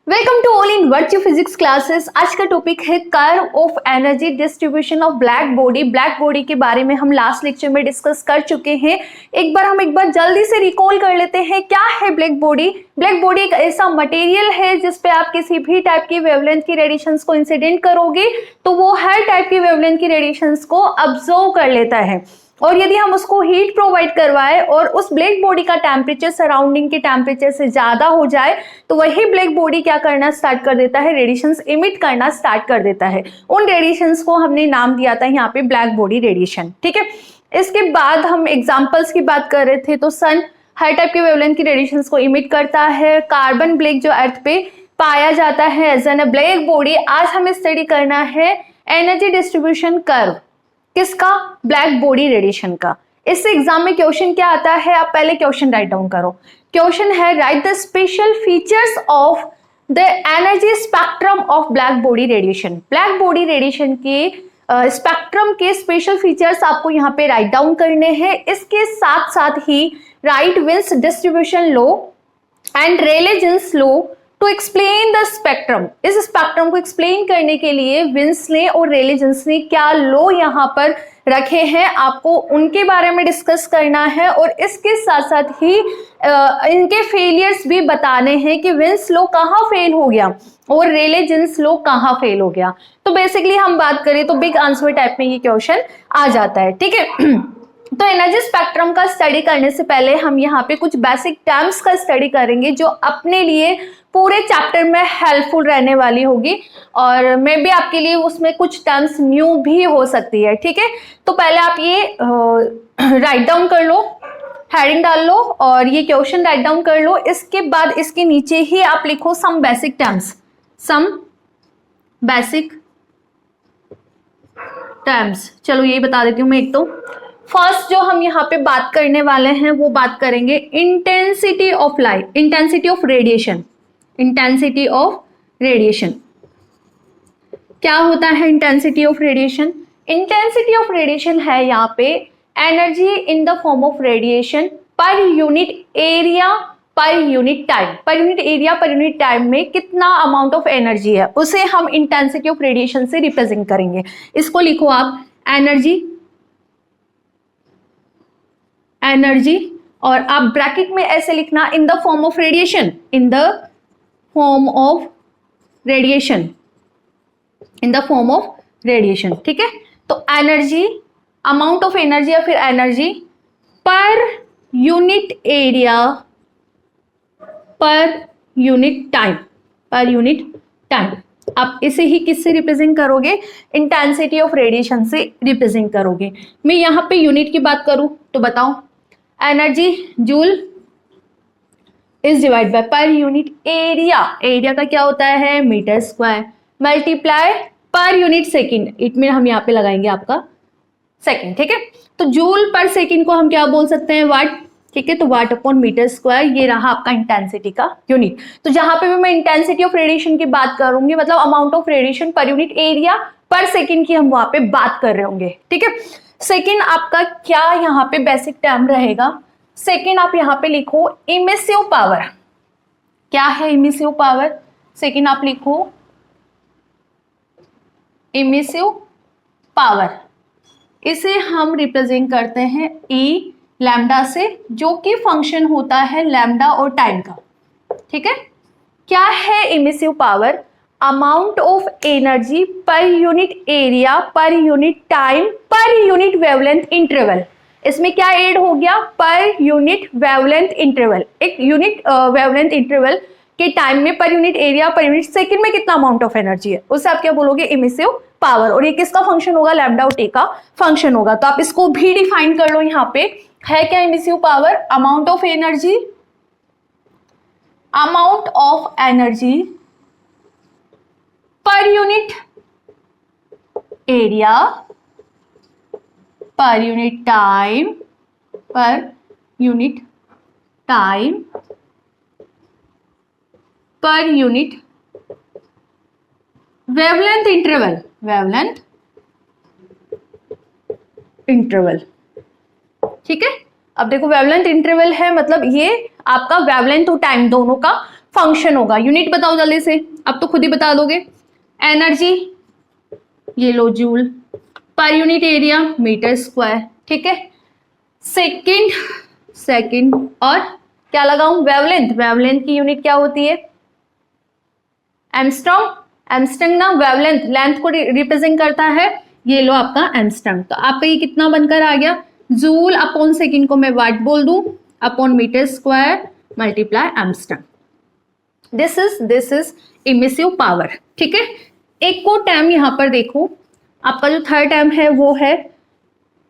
Welcome to all in Virtue physics classes. आज का topic है curve of energy distribution of black body. Black body के बारे में हम लास्ट लेक्चर में डिस्कस कर चुके हैं। एक बार जल्दी से रिकॉल कर लेते हैं क्या है ब्लैक बॉडी। ब्लैक बॉडी एक ऐसा मटेरियल है जिसपे आप किसी भी टाइप की वेवलेंथ की रेडिएशंस को इंसिडेंट करोगे तो वो हर टाइप की वेवलेंथ की रेडिएशंस को अब्जॉर्व कर लेता है, और यदि हम उसको हीट प्रोवाइड करवाए और उस ब्लैक बॉडी का टेम्परेचर सराउंडिंग के टेम्परेचर से ज्यादा हो जाए तो वही ब्लैक बॉडी क्या करना स्टार्ट कर देता है, रेडिएशंस इमिट करना स्टार्ट कर देता है। उन रेडिएशंस को हमने नाम दिया था यहाँ पे ब्लैक बॉडी रेडिएशन। ठीक है, इसके बाद हम एग्जांपल्स की बात कर रहे थे तो सन हर टाइप के वेवलेंथ की रेडिएशंस को इमिट करता है। कार्बन ब्लैक जो अर्थ पे पाया जाता है एज एन ब्लैक बॉडी। आज हमें स्टडी करना है एनर्जी डिस्ट्रीब्यूशन कर्व किसका, ब्लैक बॉडी रेडिएशन का। इससे एग्जाम में क्वेश्चन क्या आता है, आप पहले क्वेश्चन राइट डाउन करो। क्वेश्चन है right the special features of the energy spectrum of black body radiation. Black body radiation के स्पेक्ट्रम के स्पेशल फीचर्स आपको यहाँ पे राइट डाउन करने हैं। इसके साथ साथ ही राइट Wien's distribution law and Rayleigh Jeans law to explain the spectrum. इस स्पेक्ट्रम को एक्सप्लेन करने के लिए विन्स ने और रेले जीन्स ने क्या लॉ यहाँ पर रखे हैं, आपको उनके बारे में डिस्कस करना है। और इसके साथ साथ ही इनके फेलियर्स भी बताने हैं कि विन्स लॉ कहाँ फेल हो गया और रेले जीन्स लॉ कहाँ फेल हो गया। तो बेसिकली हम बात करें तो बिग आंसर टाइप में ये क्वेश्चन आ जाता है। ठीक है, तो एनर्जी स्पेक्ट्रम का स्टडी करने से पहले हम यहाँ पे कुछ बेसिक टर्म्स का स्टडी करेंगे जो अपने लिए पूरे चैप्टर में हेल्पफुल रहने वाली होगी, और मे भी आपके लिए उसमें कुछ टर्म्स न्यू भी हो सकती है। ठीक है, तो पहले आप ये राइट डाउन कर लो, हेडिंग डाल लो और ये क्वेश्चन राइट डाउन कर लो। इसके बाद इसके नीचे ही आप लिखो some basic terms, some basic terms. चलो यही बता देती हूँ मैं। एक तो फर्स्ट जो हम यहाँ पे बात करने वाले हैं वो बात करेंगे intensity of light, intensity of radiation. Intensity of radiation क्या होता है? Intensity of radiation, intensity of radiation है यहाँ पे energy in the form of radiation पर unit area per unit time. पर unit area per unit time में कितना अमाउंट ऑफ एनर्जी है उसे हम इंटेंसिटी ऑफ रेडिएशन से रिप्रेजेंट करेंगे। इसको लिखो आप एनर्जी, एनर्जी, और आप ब्रैकेट में ऐसे लिखना in the form of radiation, in the form of radiation, in the form of radiation. ठीक है, तो एनर्जी, अमाउंट ऑफ एनर्जी या फिर एनर्जी पर unit area per unit time, per unit time. आप इसे ही किससे रिप्रेजेंट करोगे? इंटेंसिटी ऑफ रेडिएशन से रिप्रेजेंट करोगे। मैं यहाँ पे यूनिट की बात करूं तो बताओ, energy joule is divide by per unit area. Area का क्या होता है? Metre square, multiply per unit second. It mean हम यहाँ पे लगाएंगे आपका सेकेंड। ठीक है, तो जूल पर सेकेंड को हम क्या बोल सकते हैं? वाट। ठीक है, तो वाट अपॉन मीटर स्क्वायर, ये रहा आपका इंटेंसिटी का यूनिट। तो जहां पे भी मैं इंटेंसिटी ऑफ रेडिएशन की बात करूंगी मतलब अमाउंट ऑफ रेडिएशन पर यूनिट एरिया पर सेकेंड की हम वहां पे बात कर रहे होंगे। ठीक है, सेकेंड आपका क्या यहाँ पे बेसिक टर्म रहेगा? सेकेंड आप यहाँ पे लिखो इमिसिव पावर। क्या है इमिसिव पावर? सेकेंड आप लिखो इमिसिव पावर। इसे हम रिप्रेजेंट करते हैं ई लैम्डा से, जो कि फंक्शन होता है लैम्डा और टाइम का। ठीक है, क्या है emissive power? Amount of energy पर unit area per unit time per unit wavelength interval. इसमें क्या ऐड हो गया? Per unit wavelength interval. एक यूनिट वेवलेंथ इंटरवल के टाइम में पर unit area per unit second में कितना अमाउंट ऑफ एनर्जी है उसे आप क्या बोलोगे? Emissive power. और ये किसका फंक्शन होगा? लैम्डा और टी का फंक्शन होगा। तो आप इसको भी डिफाइन कर लो। यहाँ पे है क्या emissive power? Amount of energy, amount of energy पर unit area per unit time, per unit time per unit wavelength interval, wavelength interval. ठीक है, अब देखो वेवलेंथ इंटरवल है मतलब ये आपका वेवलेंथ और टाइम दोनों का फंक्शन होगा। यूनिट बताओ जल्दी से, अब तो खुद ही बता दोगे। एनर्जी ये लो जूल, पर यूनिट एरिया मीटर स्क्वायर, ठीक है। सेकंड, सेकंड और क्या लगाऊं, वेवलेंथ, वेवलेंथ की यूनिट क्या होती है, एमस्ट्रॉन्ग, एमस्ट्रॉन्ग ना वेवलेंथ लेंथ को रिप्रेजेंट करता है, ये लो आपका एमस्ट्रॉन्ग। तो आपका ये कितना बनकर आ गया, जूल अपॉन सेकंड को मैं वाट बोल दूं upon metre square multiply angstrom. This is emissive power, ठीक है। एक को टर्म यहां पर देखो, आपका जो थर्ड टर्म है वो है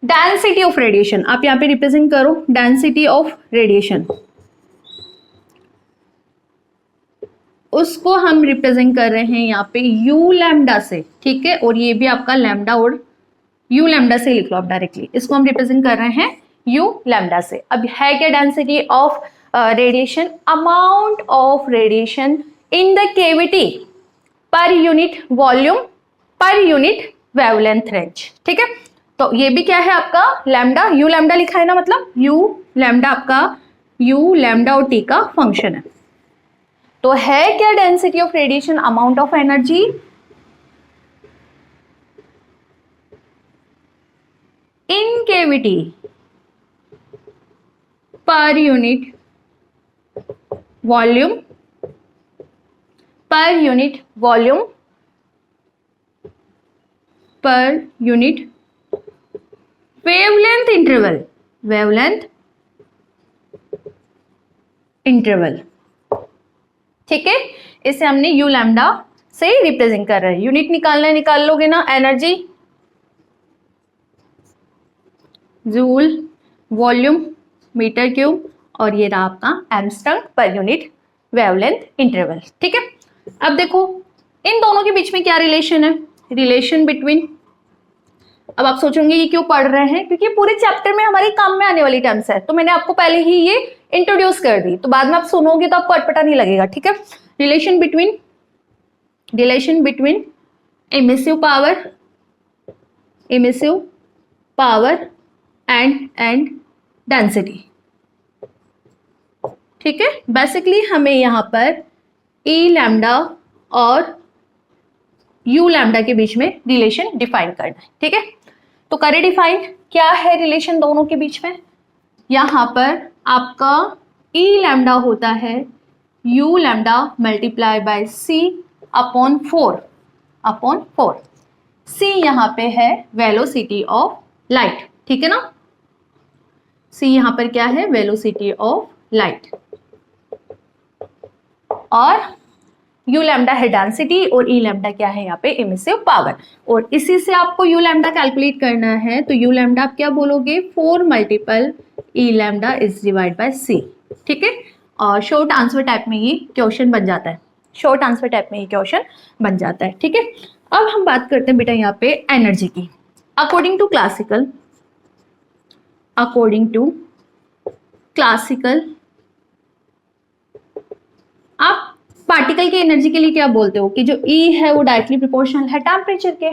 डेंसिटी ऑफ रेडिएशन। आप यहाँ पे रिप्रेजेंट करो डेंसिटी ऑफ रेडिएशन, उसको हम रिप्रेजेंट कर रहे हैं यहाँ पे यू लैम्डा से, ठीक है। और ये भी आपका लैम्डा और यू लैम्डा से लिख लो आप डायरेक्टली, इसको हम रिप्रेजेंट कर रहे हैं यू लैम्डा से। अब है क्या density of radiation, amount of radiation in the cavity per unit volume per unit wavelength range, ठीक है। तो ये भी क्या है आपका लैम्डा, यू लैम्डा लिखा है ना, मतलब यू लैम्डा आपका यू लैम्डा और टी का फंक्शन है। तो है क्या density of radiation, amount of energy in cavity per unit volume per unit volume per unit wavelength interval, wavelength interval, ठीक है। इसे हमने यू लैम्डा से रिप्रेजेंट कर रहे हैं। यूनिट निकालना है, निकाल लोगे ना, energy joule volume metre cube और ये रहा आपका Armstrong per unit wavelength interval, ठीक है। अब देखो इन दोनों के बीच में क्या रिलेशन है, रिलेशन बिटवीन, अब आप सोचोगे ये क्यों पढ़ रहे हैं, क्योंकि पूरे चैप्टर में हमारे काम में आने वाली टर्म्स है, तो मैंने आपको पहले ही ये इंट्रोड्यूस कर दी, तो बाद में आप सुनोगे तो आपको अटपटा नहीं लगेगा, ठीक है। Relation between emissive power and density, ठीक है। बेसिकली हमें यहाँ पर ई लैम्डा और यू लैम्डा के बीच में रिलेशन डिफाइन करना है, ठीक है। तो करें डिफाइन, क्या है रिलेशन दोनों के बीच में, यहाँ पर आपका ई लैम्डा होता है U lambda multiply by C upon 4 C यहाँ पे है वेलोसिटी ऑफ लाइट, ठीक है ना। सी यहाँ पर क्या है, वेलोसिटी ऑफ लाइट, और यू लैम्डा है डेंसिटी और ई लैम्डा क्या है यहाँ पे इमिसिव पावर। और इसी से आपको यू लैम्डा कैलकुलेट करना है, तो यू लैम्डा आप क्या बोलोगे, 4 multiple E lambda is divide by C, ठीक है। और शॉर्ट आंसर टाइप में ये क्वेश्चन बन जाता है, शॉर्ट आंसर टाइप में ये क्वेश्चन बन जाता है, ठीक है। अब हम बात करते हैं बेटा यहाँ पे एनर्जी की। अकॉर्डिंग टू क्लासिकल आप पार्टिकल की एनर्जी के लिए क्या बोलते हो कि जो E है वो डायरेक्टली प्रोपोर्शनल है टेम्परेचर के।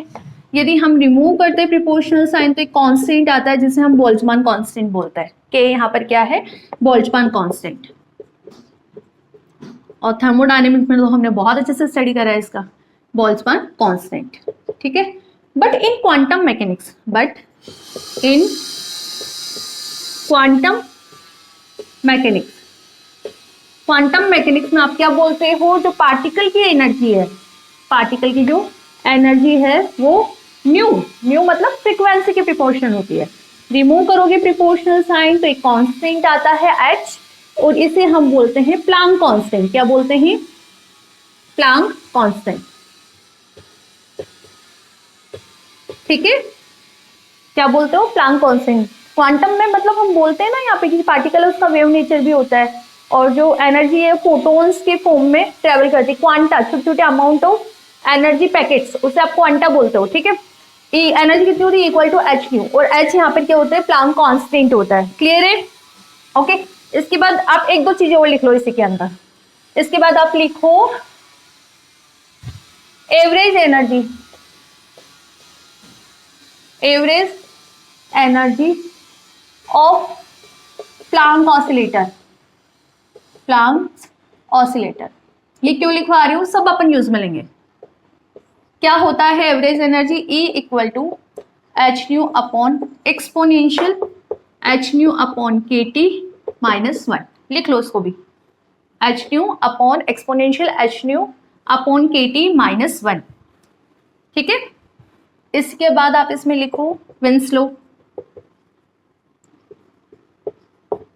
यदि हम रिमूव करते हैं प्रोपोर्शनल साइन तो एक कांस्टेंट आता है जिसे हम बोल्ट्जमान कांस्टेंट बोलते हैं, कि यहाँ पर क्या है बोल्ट्जमान कांस्टेंट। और थर्मोडायनेमिक्स में तो हमने बहुत अच्छे से स्टडी करा है इसका, बोल्ट्जमान कांस्टेंट, ठीक है। बट इन क्वांटम मैकेनिक्स में आप क्या बोलते हो, जो पार्टिकल की एनर्जी है, पार्टिकल की जो एनर्जी है वो न्यू मतलब फ्रीक्वेंसी के प्रोपोर्शनल होती है। रिमूव करोगे प्रोपोर्शनल साइन तो एक कांस्टेंट आता है h, और इसे हम बोलते हैं प्लांक कांस्टेंट। क्या बोलते हैं, प्लांक कांस्टेंट, ठीक है। क्या बोलते हो, प्लांक कांस्टेंट। क्वांटम में मतलब हम बोलते हैं ना यहाँ पे कि पार्टिकल उसका वेव नेचर भी होता है, और जो एनर्जी है फोटोन्स के फॉर्म में ट्रेवल करती है, क्वांटा छोटे छोटे अमाउंट ऑफ एनर्जी पैकेट्स, उसे आप क्वांटा बोलते हो, ठीक है। एनर्जी कितनी होती है, इक्वल टू एच क्यू, और एच यहाँ पर क्या होता है, प्लांक कांस्टेंट होता है, क्लियर है, ओके। इसके बाद आप एक दो चीजें और लिख लो इसी के अंदर। इसके बाद आप लिखो average energy of Planck oscillator, ये क्यों लिखवा रही हूँ, सब अपन यूज में लेंगे। क्या होता है average energy, E equal to h nu upon exponential h nu upon k T minus 1, लिख लो इसको भी, h nu upon exponential h nu upon k T minus 1, ठीक है। इसके बाद आप इसमें लिखो विंस लॉ।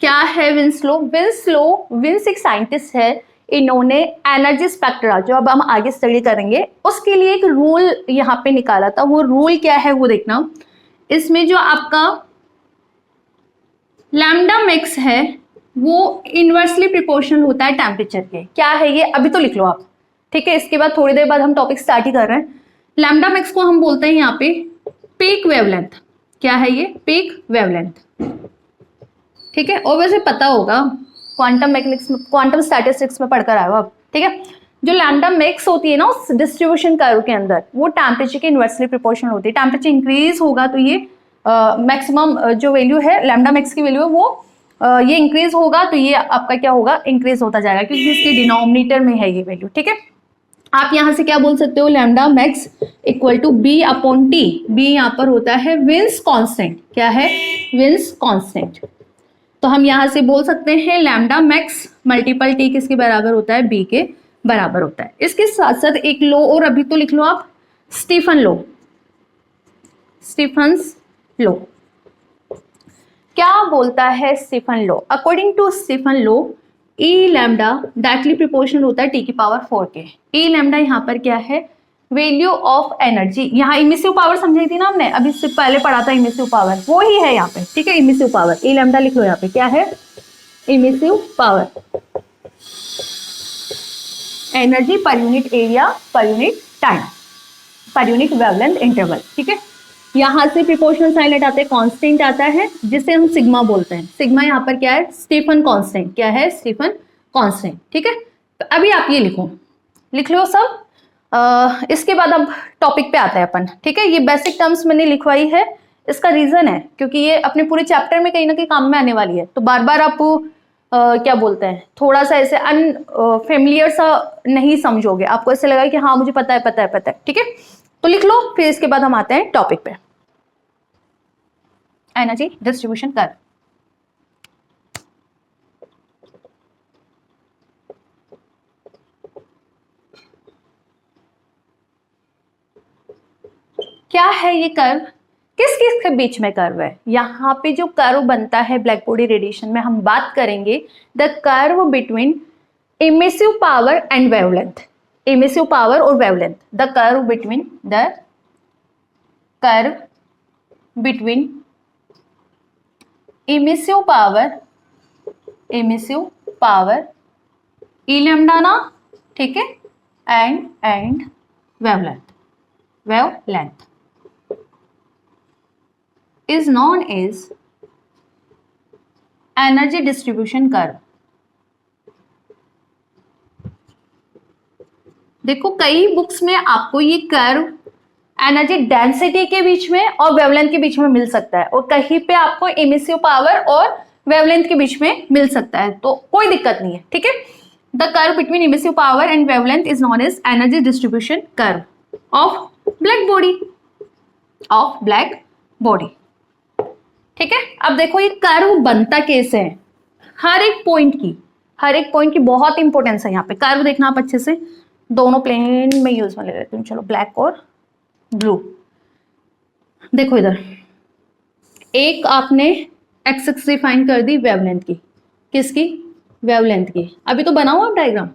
क्या है विंस लॉ? विंस एक साइंटिस्ट है, इन्होंने एनर्जी स्पेक्ट्रा, जो अब हम आगे स्टडी करेंगे, उसके लिए एक रूल यहाँ पे निकाला था। वो रूल क्या है वो देखना। इसमें जो आपका लैम्डा मैक्स है वो इनवर्सली प्रोपोर्शनल होता है टेम्परेचर के। क्या है ये, अभी तो लिख लो आप, ठीक है। इसके बाद थोड़ी देर बाद हम टॉपिक स्टार्ट ही कर रहे हैं। लैम्डा मैक्स को हम बोलते हैं यहाँ पे पीक वेवलेंथ। क्या है ये? पीक वेवलेंथ, ठीक है। और वैसे पता होगा, क्वांटम मैकेनिक्स में, क्वांटम स्टैटिस्टिक्स में पढ़कर आए हो आप, ठीक है। जो लैम्डा मैक्स होती है ना उस डिस्ट्रीब्यूशन कर्व के अंदर, वो टेम्परेचर के इनवर्सली प्रोपोर्शनल होती है। टेम्परेचर इंक्रीज होगा तो ये मैक्सिमम जो वैल्यू है लैम्डा मैक्स की वैल्यू है वो ये इंक्रीज होगा तो ये आपका क्या होगा, इंक्रीज होता जाएगा, क्योंकि इसके डिनोमिनेटर में है ये वैल्यू, ठीक है। आप यहां से क्या बोल सकते हो, lambda max equal to b upon T. B यहाँ पर होता है विंस कांस्टेंट। क्या है? Wien's constant. तो हम यहां से बोल सकते हैं लैम्डा मैक्स मल्टीपल टी किसके बराबर होता है? बी के बराबर होता है। इसके साथ साथ एक लॉ और अभी तो लिख लो आप, स्टीफन लॉ। स्टीफन्स लॉ क्या बोलता है? Stefan law, according to Stefan law, E lambda directly proportional होता है टी की पावर 4 के। ई लैम्डा यहाँ पर क्या है? Value of energy. यहाँ इमिसिव पावर समझी थी ना हमने, अभी इससे पहले पढ़ा था इमिसिव पावर, वो ही है यहाँ पे, ठीक है। इमिसिव पावर, ई लैम्डा लिख लो यहाँ पे, क्या है? इमिसिव पावर, एनर्जी पर unit area per unit time per unit wavelength interval, ठीक है। यहां से प्रोपोर्शनल साइन लेट आते हैं, कांस्टेंट आता है जिसे हम सिग्मा बोलते हैं। सिग्मा यहाँ पर क्या है? Stefan constant. क्या है? स्टीफन कांस्टेंट, ठीक है। तो अभी आप ये लिखो, लिख लो सब। इसके बाद अब टॉपिक पे आता है अपन, ठीक है। ये बेसिक टर्म्स मैंने लिखवाई है, इसका रीजन है क्योंकि ये अपने पूरे चैप्टर में कहीं ना कहीं काम में आने वाली है। तो बार बार आप क्या बोलते हैं, थोड़ा सा ऐसे अनफेमिलियर सा नहीं समझोगे, आपको ऐसे लगा कि हाँ मुझे पता है पता है पता है, ठीक है। तो लिख लो, फिर इसके बाद हम आते हैं टॉपिक पे, एनर्जी डिस्ट्रीब्यूशन कर्व। क्या है ये कर्व? किस किस के बीच में कर्व है? यहाँ पे जो कर्व बनता है ब्लैक बॉडी रेडिएशन में, हम बात करेंगे the curve between emissive power and wavelength. Emissive power और wavelength, the curve between emissive power E lambda ना, ठीक है, and wavelength is known as energy distribution curve। देखो कई बुक्स में आपको ये कर्व एनर्जी डेंसिटी के बीच में और वेवलेंथ के बीच में मिल सकता है, और कहीं पे आपको इमिसिव पावर और वेवलेंथ के बीच में मिल सकता है, तो कोई दिक्कत नहीं है, ठीक है। The curve between emissive power and wavelength is known as energy distribution curve of black body, ठीक है। अब देखो ये कर्व बनता कैसे है, हर एक पॉइंट की बहुत इंपॉर्टेंस है यहाँ पे। कर्व देखना आप अच्छे से, दोनों प्लेन में यूज में ले लेती हूँ, चलो ब्लैक और ब्लू। देखो इधर एक आपने एक्स डिफाइन कर दी वेवलेंथ की, किसकी? वेवलेंथ की। अभी तो बनाओ आप डायग्राम।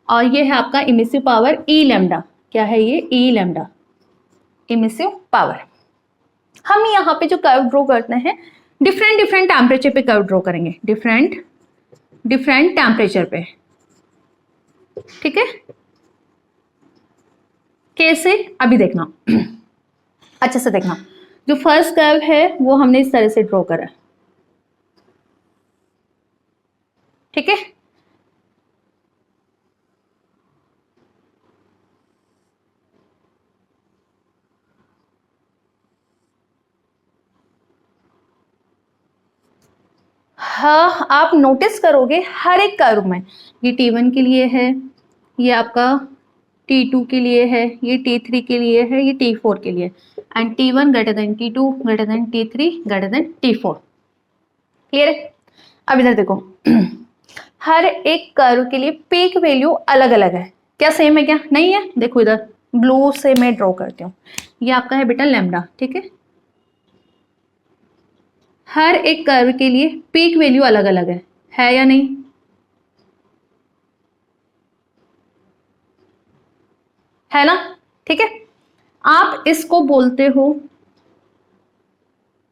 और ये है आपका इमिसिव पावर ई लैम्डा। क्या है ये? ई लैम्डा, इमिसिव पावर। हम यहाँ पे जो कर्व ड्रॉ करते हैं डिफरेंट टेम्परेचर पे कर्व ड्रॉ करेंगे, डिफरेंट टेम्परेचर पे, ठीक है। कैसे? अभी देखना अच्छे से देखना। जो फर्स्ट कर्व है वो हमने इस तरह से ड्रॉ करा है, ठीक है। हाँ, आप नोटिस करोगे हर एक कर्व में, ये T1 के लिए है, ये आपका T2 के लिए है, ये T3 के लिए है, ये T4 के लिए, and T1 greater than T2 greater than T3 greater than T4। Clear है? अब इधर देखो हर एक कर्व के लिए पीक वैल्यू अलग अलग है। क्या सेम है? क्या नहीं है? देखो इधर ब्लू से मैं ड्रॉ करती हूँ, ये आपका है बेटा लैम्डा, ठीक है। हर एक कर्व के लिए पीक वैल्यू अलग अलग है या नहीं? है ना? ठीक है। आप इसको बोलते हो,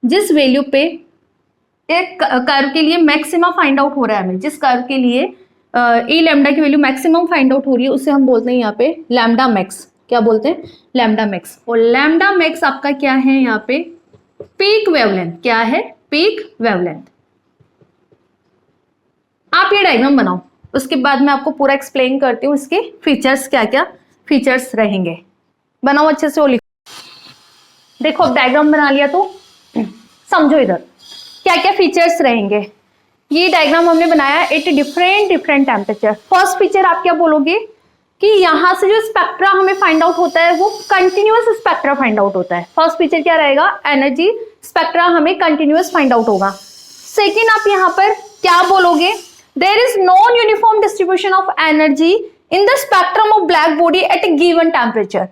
जिस वैल्यू पे एक कर्व के लिए मैक्सिमम फाइंड आउट हो रहा है हमें, जिस कर्व के लिए ए लैम्डा की वैल्यू मैक्सिमम फाइंड आउट हो रही है, उसे हम बोलते हैं यहाँ पे लैम्डा मैक्स। क्या बोलते हैं? Lambda max. और लैम्डा मैक्स आपका क्या है यहाँ पे? Peak wavelength. क्या है? Peak wavelength. आप ये डायग्राम बनाओ, उसके बाद मैं आपको पूरा एक्सप्लेन करती हूँ इसके फीचर्स, क्या क्या फीचर्स रहेंगे। बनाओ अच्छे से, वो लिखो। देखो अब डायग्राम बना लिया तो समझो इधर क्या क्या फीचर्स रहेंगे। ये डायग्राम हमने बनाया at different temperature. First feature आप क्या बोलोगे कि यहां से जो स्पेक्ट्रा हमें फाइंड आउट होता है वो कंटिन्यूअस स्पेक्ट्रा फाइंड आउट होता है। फर्स्ट फीचर क्या रहेगा? एनर्जी स्पेक्ट्रा हमें कंटिन्यूअस फाइंड आउट होगा। सेकेंड आप यहां पर क्या बोलोगे? There is non uniform distribution of energy in the spectrum of black body at a given temperature.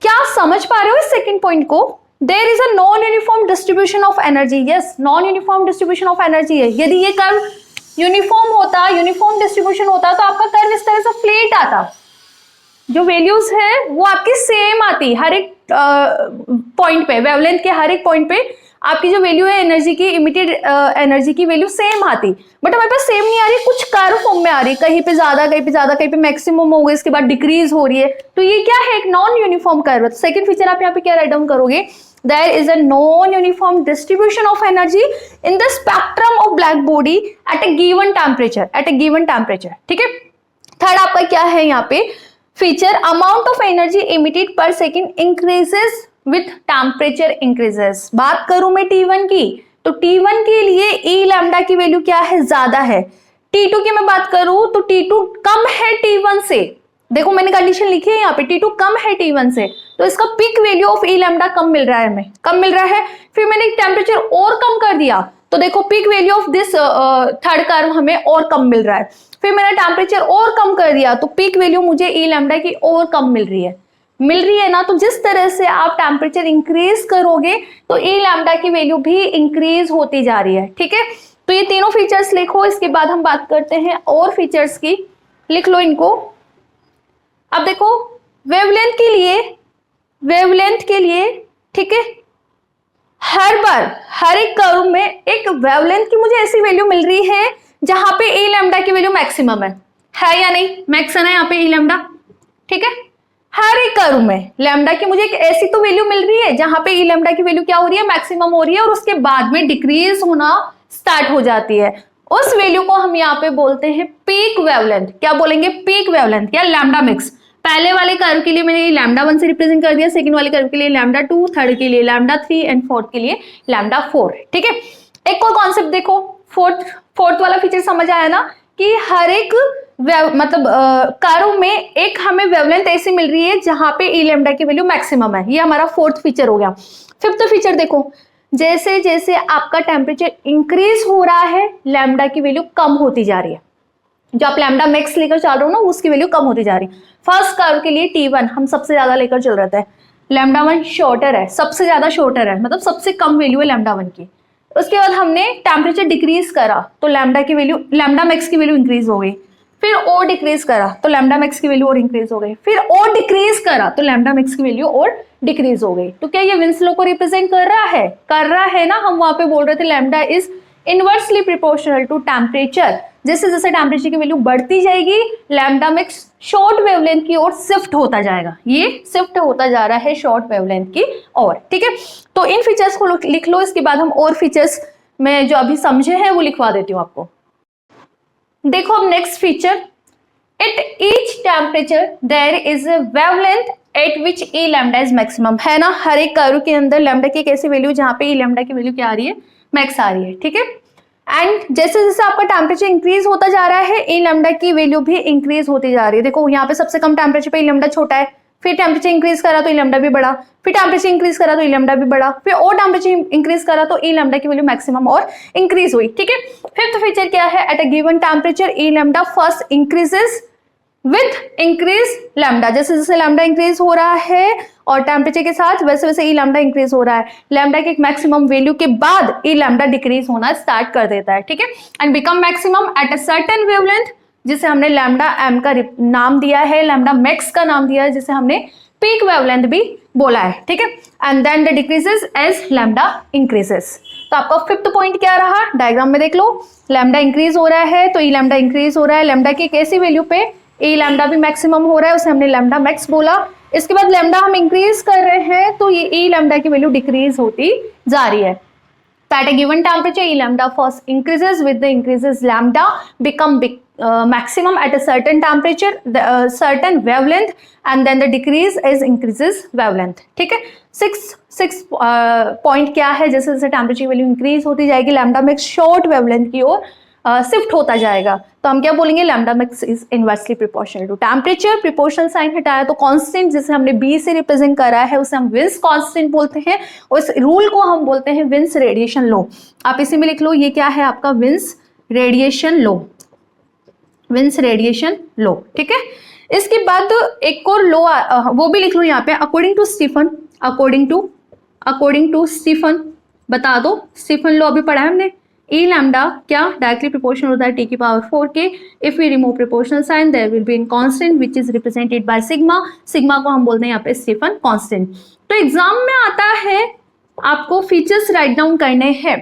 क्या समझ पा रहे हो इस सेकेंड पॉइंट को? There is a non uniform distribution of energy. Yes, non uniform distribution of energy है। यदि ये कर्व यूनिफॉर्म होता, यूनिफॉर्म डिस्ट्रीब्यूशन होता, तो आपका कर्व इस तरह से फ्लैट आता, जो वैल्यूज है वो आपकी सेम आती हर एक पॉइंट पे, वेवलेंथ के हर एक पॉइंट पे आपकी जो वैल्यू है एनर्जी की, इमिटेड एनर्जी की वैल्यू सेम आती। बट हमारे पास सेम नहीं आ रही, कुछ कर्व फॉर्म में आ रही, कहीं पे ज्यादा, कहीं पे ज्यादा, कहीं पे मैक्सिमम हो गई, इसके बाद डिक्रीज हो रही है। तो ये क्या है? एक non uniform curve. Second feature आप यहाँ पे क्या राइट डाउन करोगे? There is a non-uniform distribution of energy in the spectrum of black body at a given temperature. At a given temperature. ठीक है। थर्ड आपका क्या है यहाँ पे feature? Amount of energy emitted per second increases with temperature increases. बात करूं मैं T1 की, तो T1 के लिए E लैम्डा की वैल्यू क्या है? ज्यादा है। T2 की मैं बात करूं तो T2 कम है T1 से। देखो मैंने कंडीशन लिखी है यहाँ पे, T2 कम है T1 से, तो इसका peak value of E lambda कम मिल रहा है हमें, कम मिल रहा है। फिर मैंने टेम्परेचर और कम कर दिया, तो देखो peak value of this third curve हमें और कम मिल रहा है। फिर मैंने टेम्परेचर और कम कर दिया, तो पिक वैल्यू मुझे E लैम्डा की और कम मिल रही है ना। तो जिस तरह से आप टेम्परेचर इंक्रीज करोगे तो E लैम्डा की वैल्यू भी इंक्रीज होती जा रही है। ठीक है, तो ये तीनों फीचर्स लिखो, इसके बाद हम बात करते हैं और फीचर्स की। लिख लो इनको। अब देखो वेवलेंथ के लिए ठीक है, हर बार हर एक कर्व में एक वेवलेंथ की मुझे ऐसी वैल्यू मिल रही है जहां पे E लैम्डा की वैल्यू मैक्सिमम है या नहीं? मैक्स है ना यहाँ पे E लैम्डा। ठीक है, हर एक कर्व में लैम्डा की मुझे एक ऐसी तो वैल्यू मिल रही है जहां पे E लैम्डा की वैल्यू क्या हो रही है? मैक्सिमम हो रही है, और उसके बाद में डिक्रीज होना स्टार्ट हो जाती है। उस वैल्यू को हम यहाँ पे बोलते हैं पीक वेवलेंथ। क्या बोलेंगे? पीक वेवलेंथ या लैम्डा मिक्स। पहले वाले कर्व के लिए मैंने लैम्डा 1 से रिप्रेजेंट कर दिया, सेकंड वाले कर्व के लिए लैम्डा 2, थर्ड के लिए लैम्डा 3 एंड फोर्थ के लिए लैम्डा 4। ठीक है, एक और कॉन्सेप्ट देखो, फोर्थ वाला फीचर समझ आया ना कि हर एक मतलब कर्व में एक हमें वेवलेंथ ऐसी मिल रही है जहां पे E लैम्डा की वैल्यू मैक्सिमम है। ये हमारा फोर्थ फीचर हो गया। फिफ्थ फीचर देखो, जैसे जैसे आपका टेम्परेचर इंक्रीज हो रहा है लैम्डा की वैल्यू कम होती जा रही है। जो आप लैम्डा मैक्स लेकर चल रहे हो ना, उसकी वैल्यू कम होती जा रही है। फर्स्ट कर्व के लिए T1 हम सबसे ज्यादा लेकर चल रहे थे, लैम्डा 1 शॉर्टर है, सबसे ज्यादा शॉर्टर है, मतलब सबसे कम वैल्यू है लैम्डा 1 की। उसके बाद हमने टेम्परेचर डिक्रीज करा तो लैम्डा की वैल्यू, लैम्डा मैक्स की वैल्यू इंक्रीज हो गई। फिर और डिक्रीज करा तो लैम्डा मैक्स की वैल्यू और इंक्रीज हो गई। फिर और डिक्रीज करा तो लैम्डा मैक्स की वैल्यू और डिक्रीज हो गई। तो क्या ये विंस लॉ को रिप्रेजेंट कर रहा है ना? हम वहां पे बोल रहे थे lambda is inversely proportional to temperature. जैसे जैसे टेम्परेचर की वैल्यू बढ़ती जाएगी लैम्डा मैक्स शॉर्ट वेवलेंथ की ओर शिफ्ट होता जाएगा। ये शिफ्ट होता जा रहा है शॉर्ट वेवलेंथ की ओर। ठीक है, तो इन फीचर्स को लिख लो, इसके बाद हम और फीचर्स में जो अभी समझे हैं वो लिखवा देती हूँ आपको। देखो अब next feature, at each temperature there is a wavelength at which E lambda is maximum. है ना, हर एक कर्व के अंदर लैम्डा की एक ऐसी वैल्यू जहां पे E लैम्डा की वैल्यू क्या आ रही है? मैक्स आ रही है। ठीक है, एंड जैसे जैसे आपका टेम्परेचर इंक्रीज होता जा रहा है ई लैम्डा की वैल्यू भी इंक्रीज होती जा रही है। देखो यहाँ पे सबसे कम टेम्परेचर पे ई लैम्डा छोटा है, फिर टेम्परेचर इंक्रीज करा तो ई लैम्डा भी बढ़ा, फिर टेम्परेचर इंक्रीज करा तो ई लैम्डा भी बढ़ा, फिर और टेम्परेचर इंक्रीज करा तो ई लैम्डा की वैल्यू मैक्सिमम और इंक्रीज हुई। ठीक है, फिफ्थ फीचर क्या है, at a given temperature E lambda first increases with increase lambda. जैसे जैसे लैम्डा इंक्रीज हो रहा है और टेम्परेचर के साथ वैसे वैसे ई लैम्डा इंक्रीज हो रहा है। लैम्डा के एक मैक्सिमम वैल्यू के बाद ई लैम्डा डिक्रीज होना स्टार्ट कर देता है। ठीक है, and become maximum at a certain wavelength, जिसे हमने लैम्डा एम का नाम दिया है, लैम्डा मैक्स का नाम दिया है, जिसे हमने पीक वेवलेंथ भी बोला है। ठीक है, and then the decreases as lambda increases. तो आपका फिफ्थ पॉइंट क्या रहा, डायग्राम में देख लो, लैम्डा इंक्रीज हो रहा है तो ई लैम्डा इंक्रीज हो रहा है, लैम्डा की एक ऐसी वैल्यू पे ई लैम्डा भी मैक्सिमम हो रहा है, उसे हमने लैम्डा मैक्स बोला। इसके बाद लैम्डा हम इंक्रीज कर रहे हैं तो ये ई लैम्डा की वैल्यू डिक्रीज होती जा रही है। At a given temperature, E lambda first increases with the increases lambda become maximum at a certain temperature, certain wavelength, and then the decrease is increases wavelength. ठीक है, सिक्स पॉइंट क्या है, जैसे जैसे टेम्परेचर वैल्यू इंक्रीज होती जाएगी lambda max short wavelength की ओर shift होता जाएगा, तो हम क्या बोलेंगे, lambda max is inversely proportional to temperature. Proportional sign हटाया तो कांस्टेंट, जिसे हमने बी से रिप्रेजेंट करा है उसे हम विंस कांस्टेंट बोलते हैं, और इस रूल को हम बोलते हैं विंस रेडिएशन लॉ। आप इसी में लिख लो, ये क्या है आपका Wien's radiation law, Wien's radiation law. ठीक है, इसके बाद एक और लॉ वो भी लिख लो यहाँ पे, according to Stefan, according to Stefan, बता दो, स्टीफन लॉ अभी पढ़ा है हमने। ई लैम्डा क्या डायरेक्टली प्रोपोर्शनल होता है टी की पावर 4 के, if we remove proportional sign there will be in constant which is represented by sigma, sigma को हम बोलते हैं यहाँ पे स्टीफन कांस्टेंट। तो एग्जाम में आता है आपको फीचर्स राइट डाउन करने हैं,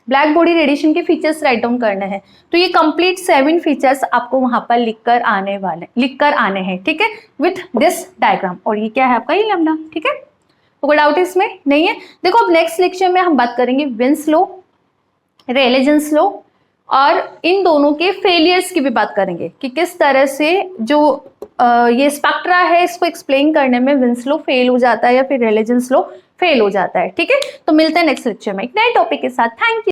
ब्लैक बॉडी रेडिएशन के फीचर्स राइट डाउन करने हैं, तो ये कंप्लीट 7 फीचर्स आपको वहां पर लिख कर आने हैं। ठीक है, विथ दिस डायग्राम, और ये क्या है आपका ई लैम्डा। ठीक है, तो कोई डाउट इसमें नहीं है। देखो अब नेक्स्ट लेक्चर में हम बात करेंगे विंस लॉ, रेलेजेंस लॉ, और इन दोनों के फेलियर्स की भी बात करेंगे कि किस तरह से जो ये स्पेक्ट्रा है इसको एक्सप्लेन करने में विंस लॉ फेल हो जाता है या फिर रेलेजेंस लॉ फेल हो जाता है। ठीक है, तो मिलते हैं नेक्स्ट लेक्चर में एक नए टॉपिक के साथ। Thank you.